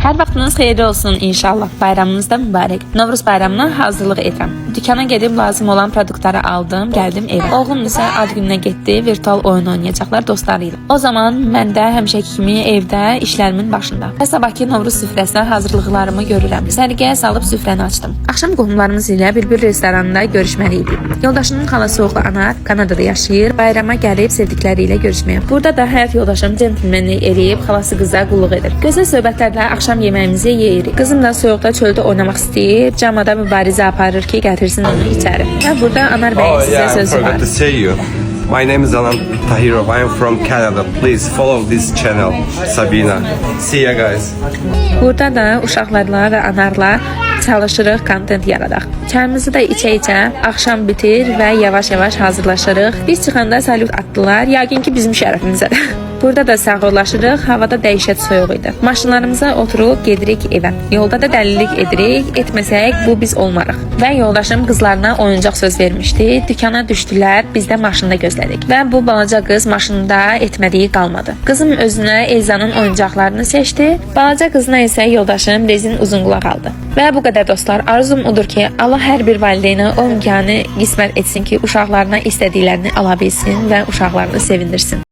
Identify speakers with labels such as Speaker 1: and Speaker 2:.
Speaker 1: Hər vaxtınız xeyirli olsun inşallah. Bayramınız da mübarək. Novruz bayramına hazırlıq edirəm. Dükana gedib lazım olan produktları aldım, gəldim evə. Oğlum isə ad gününə getdi, virtual oyun oynayacaqlar dostları ilə. O zaman mən də həmişəki kimi evdə işlərimin başında. Və sabahki Novruz süfrəsinə hazırlıqlarımı görürəm. Səliqəyə salıb süfrəni açdım. Axşam qohumlarımız ilə bir restoranında görüşməli idik. Yoldaşımın xalası oğlu Anar Kanadada yaşayır. Bayrama gəlib sevdikləri ilə görüşməyə. Burada da həyat yoldaşım centlmenlik eləyib xalası qıza qulluq edir. Gözəl söhbətlərlə axşam yeməyimizi yeyirik. Qızım da soyuqda çöldə oynamaq istəyir. Camada mübarizə aparır ki, gətirsin onu içəri. Və burada Anar bəyin sizə sözü var.
Speaker 2: My name is Alan Tahirov. I am from Canada. Please follow this channel, Sabina. See ya guys.
Speaker 1: Burada da uşaqlarla və Anarla çalışırıq, kontent yaradaq. Çayımızı da içə-içə axşam bitir və yavaş-yavaş hazırlaşırıq. Biz çıxanda salyut atdılar. Yəqin ki bizim şərəfimizədir. Burada da sağollaşırıq. Havada dəhşət soyuq idi. Maşınlarımıza oturub gedirik evə. Yolda da dəlilik edirik. Etməsək bu biz olmarıq. Və yoldaşım qızlarına oyuncaq söz vermişdi. Dükana düşdülər. Biz də maşında gözlədik. Və bu balaca qız maşında etmədiyi qalmadı. Qızım özünə Elzanın oyuncaqlarını seçdi. Balaca qızına isə yoldaşım rezin uzunqulaq aldı. Və bu qədər dostlar, arzum odur ki, Allah hər bir valideynə o imkanı qismət etsin ki, uşaqlarına istədiklərini ala bilsin və uşaqlarını sevindirsin.